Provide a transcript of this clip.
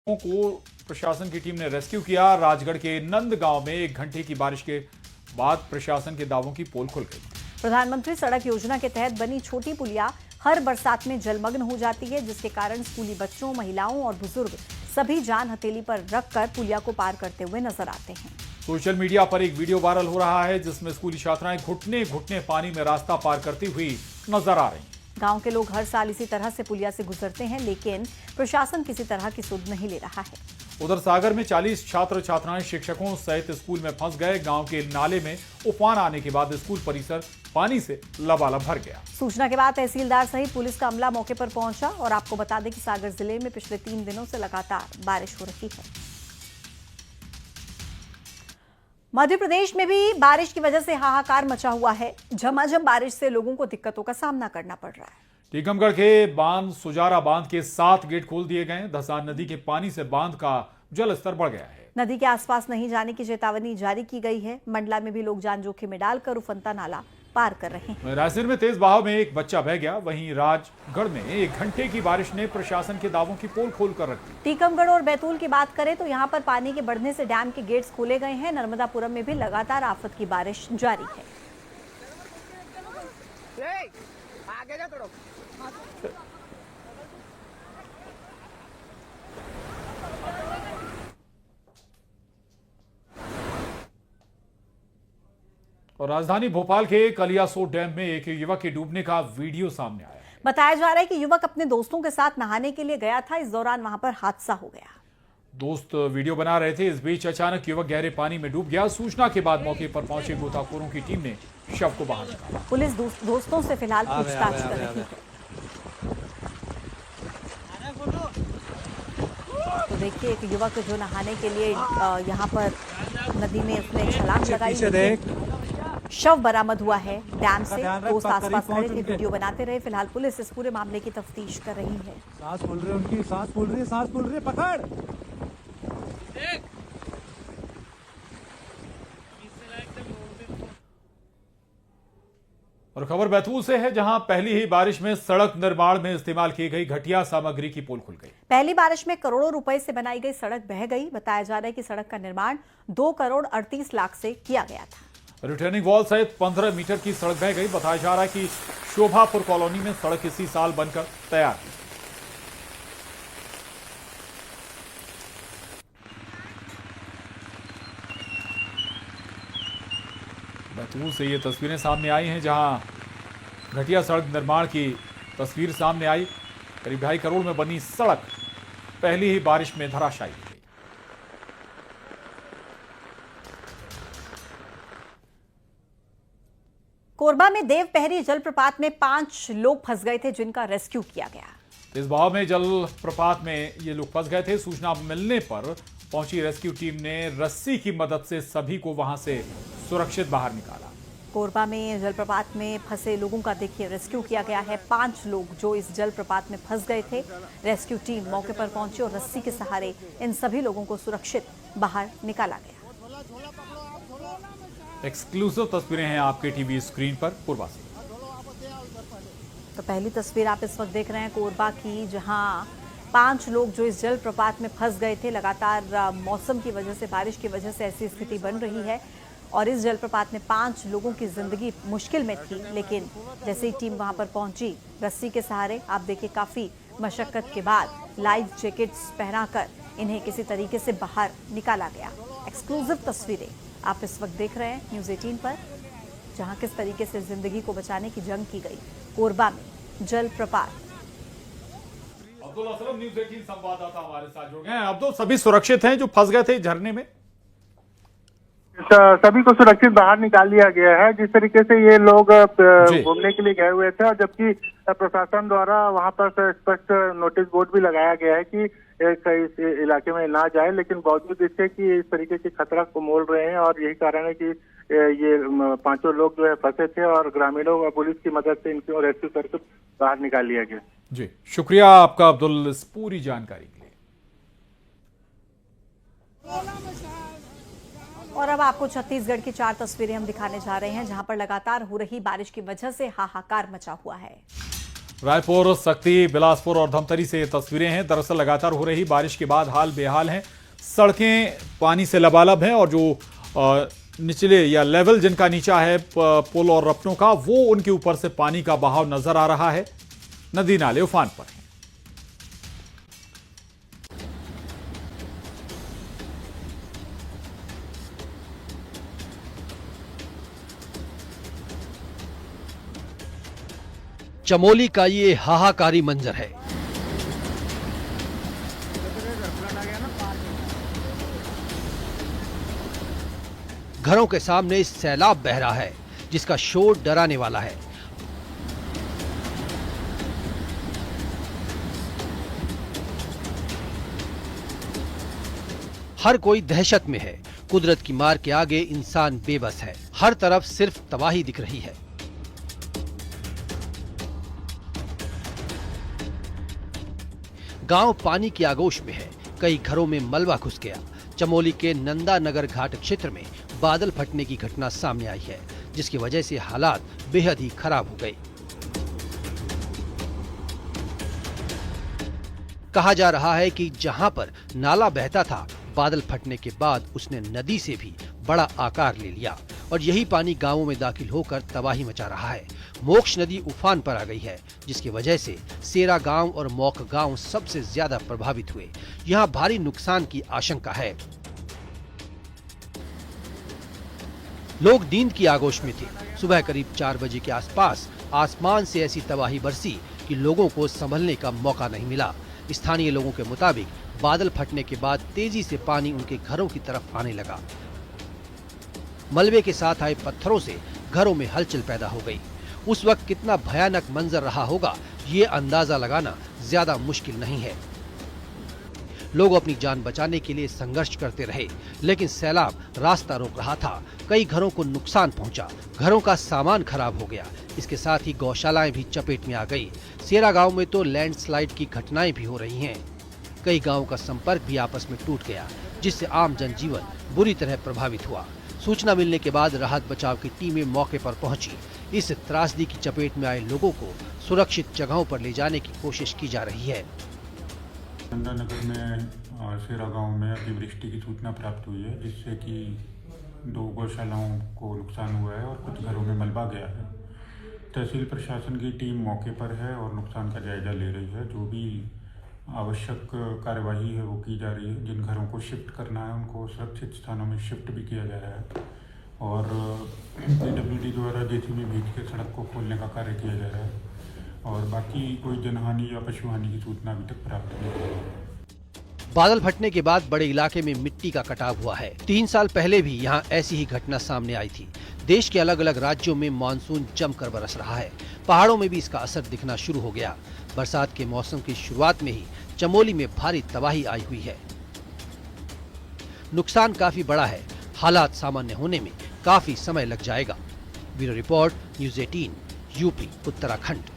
को प्रशासन की टीम ने रेस्क्यू किया। राजगढ़ के नंद गांव में 1 घंटे की बारिश के बाद प्रशासन के दावों की पोल खुल गई। प्रधानमंत्री सड़क योजना के तहत बनी छोटी पुलिया हर बरसात में जलमग्न हो जाती है, जिसके कारण स्कूली बच्चों, महिलाओं और बुजुर्ग सभी जान हथेली पर रखकर पुलिया को पार करते हुए नजर आते हैं। सोशल मीडिया पर एक वीडियो वायरल हो रहा है जिसमें स्कूली छात्राएं घुटने घुटने पानी में रास्ता पार करती हुई नजर आ रही। गांव के लोग हर साल इसी तरह से पुलिया से गुजरते हैं, लेकिन प्रशासन किसी तरह की सुध नहीं ले रहा है। उधर सागर में 40 छात्र छात्राएं शिक्षकों सहित स्कूल में फंस गए। गांव के नाले में उफान आने के बाद स्कूल परिसर पानी से लबालब भर गया। सूचना के बाद तहसीलदार सहित पुलिस का अमला मौके पर पहुंचा और आपको बता दें कि सागर जिले में पिछले 3 दिनों से लगातार बारिश हो रही है। मध्य प्रदेश में भी बारिश की वजह से हाहाकार मचा हुआ है। झमाझम बारिश से लोगों को दिक्कतों का सामना करना पड़ रहा है। टीकमगढ़ के बांध सुजारा बांध के 7 गेट खोल दिए गए। धसान नदी के पानी से बांध का जल स्तर बढ़ गया है। नदी के आसपास नहीं जाने की चेतावनी जारी की गई है। मंडला में भी लोग जान जोखिम में डालकर उफनता नाला पार कर रहे हैं। रायसेन में तेज बहाव में एक बच्चा बह गया। वहीं राजगढ़ में 1 घंटे की बारिश ने प्रशासन के दावों की पोल खोल कर रखी। टीकमगढ़ और बैतूल की बात करें तो यहां पर पानी के बढ़ने से डैम के गेट्स खोले गए हैं। नर्मदापुरम में भी लगातार आफत की बारिश जारी है। और राजधानी भोपाल के कलियासोत डैम में एक युवक के डूबने का वीडियो सामने आया है। बताया जा रहा है कि युवक अपने दोस्तों के साथ नहाने के लिए गया था। इस दौरान वहां पर हादसा हो गया। दोस्त वीडियो बना रहे थे। इस बीच अचानक युवक गहरे पानी में डूब गया। सूचना के बाद मौके पर पहुंचे गोताखोरों की टीम ने शव को बाहर निकाला। पुलिस दोस्तों से फिलहाल पूछताछ कर रही है। तो देखिए, एक युवक जो नहाने के लिए यहाँ पर नदी में उसने छलांग लगाई। शव बरामद हुआ है डैम से। दोस्त आसपास खड़े थे, वीडियो बनाते रहे। फिलहाल पुलिस इस पूरे मामले की तफ्तीश कर रही है। सांस फूल रही है उनकी, सांस फूल रही है, सांस फूल रही है, पकड़। और खबर बैतूल से है, जहां पहली ही बारिश में सड़क निर्माण में इस्तेमाल की गई घटिया सामग्री की पोल खुल गई। पहली बारिश में करोड़ों रुपए से बनाई गई सड़क बह गई। बताया जा रहा है कि सड़क का निर्माण 2 करोड़ 38 लाख से किया गया था। रिटर्निंग वॉल सहित 15 मीटर की सड़क बह गई। बताया जा रहा है कि शोभापुर कॉलोनी में सड़क इसी साल बनकर तैयार थी। बैतूल से ये तस्वीरें सामने आई हैं, जहां घटिया सड़क निर्माण की तस्वीर सामने आई। करीब 2.5 करोड़ में बनी सड़क पहली ही बारिश में धराशायी हो गई। कोरबा में देवपहरी जलप्रपात में 5 लोग फंस गए थे, जिनका रेस्क्यू किया गया। इस बहाव में जलप्रपात में ये लोग फंस गए थे। सूचना मिलने पर पहुंची रेस्क्यू टीम ने रस्सी की मदद से सभी को वहां से सुरक्षित बाहर निकाला। कोरबा में जलप्रपात में फंसे लोगों का देखिए रेस्क्यू किया गया है। 5 लोग जो इस जलप्रपात में फंस गए थे। रेस्क्यू टीम मौके पर पहुंची और रस्सी के सहारे इन सभी लोगों को सुरक्षित बाहर निकाला गया। एक्सक्लूसिव तस्वीरें हैं आपके टीवी स्क्रीन पर कोरबा से। तो पहली तस्वीर आप इस वक्त देख रहे हैं कोरबा की, जहां 5 लोग जो इस जलप्रपात में फंस गए थे। लगातार मौसम की वजह से, बारिश की वजह से ऐसी स्थिति बन रही है और इस जलप्रपात में 5 लोगों की जिंदगी मुश्किल में थी। लेकिन जैसे ही टीम वहां पर पहुंची, रस्सी के सहारे आप देखिए काफी मशक्कत के बाद लाइफ जैकेट्स पहनाकर इन्हें किसी तरीके से बाहर निकाला गया। एक्सक्लूसिव तस्वीरें आप इस वक्त देख रहे हैं न्यूज़ 18 पर, जहां किस तरीके से जिंदगी को बचाने की जंग की गई कोरबा में जलप्रपात। अब्दुल असलम न्यूज़ 18 संवाददाता हमारे साथ जुड़ गए हैं। अब्दुल, सभी सुरक्षित हैं जो फंस गए थे झरने में? सभी को सुरक्षित बाहर निकाल लिया गया है। जिस तरीके से ये लोग घूमने के लिए गए हुए थे, और जबकि प्रशासन द्वारा वहां पर स्पष्ट नोटिस बोर्ड भी लगाया गया है कि इस इलाके में ना जाए, लेकिन बावजूद इसके कि इस तरीके के खतरा को मोल रहे हैं। और यही कारण है कि ये 5 लोग जो है फंसे थे और ग्रामीणों व पुलिस की मदद से इनको रेस्क्यू करके बाहर निकाल लिया गया। जी, शुक्रिया आपका अब्दुल इस पूरी जानकारी के लिए। और अब आपको छत्तीसगढ़ की 4 तस्वीरें हम दिखाने जा रहे हैं, जहां पर लगातार हो रही बारिश की वजह से हाहाकार मचा हुआ है। रायपुर, सक्ती, बिलासपुर और धमतरी से ये तस्वीरें हैं। दरअसल लगातार हो रही बारिश के बाद हाल बेहाल हैं। सड़कें पानी से लबालब हैं और जो निचले या लेवल जिनका नीचा है पुल और रपटों का, वो उनके ऊपर से पानी का बहाव नजर आ रहा है। नदी नाले उफान पर हैं। चमोली का ये हाहाकारी मंजर है। घरों के सामने सैलाब बह रहा है जिसका शोर डराने वाला है। हर कोई दहशत में है। कुदरत की मार के आगे इंसान बेबस है। हर तरफ सिर्फ तबाही दिख रही है। गांव पानी की आगोश में है। कई घरों में मलबा घुस गया। चमोली के नंदा नगर घाट क्षेत्र में बादल फटने की घटना सामने आई है, जिसकी वजह से हालात बेहद ही खराब हो गए। कहा जा रहा है कि जहां पर नाला बहता था, बादल फटने के बाद उसने नदी से भी बड़ा आकार ले लिया और यही पानी गांवों में दाखिल होकर तबाही मचा रहा है। मोक्ष नदी उफान पर आ गई है, जिसकी वजह से सेरा गांव और मौक गांव सबसे ज्यादा प्रभावित हुए। यहां भारी नुकसान की आशंका है। लोग नींद की आगोश में थे। सुबह करीब 4 बजे के आसपास आसमान से ऐसी तबाही बरसी कि लोगों को संभलने का मौका नहीं मिला। स्थानीय लोगों के मुताबिक बादल फटने के बाद तेजी से पानी उनके घरों की तरफ आने लगा। मलबे के साथ आए पत्थरों से घरों में हलचल पैदा हो गई। उस वक्त कितना भयानक मंजर रहा होगा, ये अंदाजा लगाना ज्यादा मुश्किल नहीं है। लोग अपनी जान बचाने के लिए संघर्ष करते रहे, लेकिन सैलाब रास्ता रोक रहा था। कई घरों को नुकसान पहुंचा। घरों का सामान खराब हो गया। इसके साथ ही गौशालाएं भी चपेट में आ गई। सेरा गांव में तो लैंडस्लाइड की घटनाएं भी हो रही हैं। कई गांवों का संपर्क भी आपस में टूट गया, जिससे आम जनजीवन बुरी तरह प्रभावित हुआ। सूचना मिलने के बाद राहत बचाव की टीमें मौके पर पहुंची। इस त्रासदी की चपेट में आए लोगों को सुरक्षित जगहों पर ले जाने की कोशिश की जा रही है। नंदा नगर में सेरा गांव में अतिवृष्टि की सूचना प्राप्त हुई है, जिससे कि 2 गौशालाओं को नुकसान हुआ है और कुछ घरों में मलबा गया है। तहसील प्रशासन की टीम मौके पर है और नुकसान का जायजा ले रही है। जो भी आवश्यक कार्यवाही है वो की जा रही है। जिन घरों को शिफ्ट करना है उनको सुरक्षित स्थानों में शिफ्ट भी किया जा रहा है और PWD द्वारा JCB भेज के सड़क को खोलने का कार्य किया जा रहा है और बाकी कोई जनहानि या पशुहानि की सूचना अभी तक प्राप्त नहीं हुई है। बादल फटने के बाद बड़े इलाके में मिट्टी का कटाव हुआ है। 3 साल पहले भी यहाँ ऐसी ही घटना सामने आई थी। देश के अलग अलग राज्यों में मानसून जमकर बरस रहा है। पहाड़ों में भी इसका असर दिखना शुरू हो गया। बरसात के मौसम की शुरुआत में ही चमोली में भारी तबाही आई हुई है। नुकसान काफी बड़ा है। हालात सामान्य होने में काफी समय लग जाएगा। Bureau report, news 18, UP, Uttarakhand.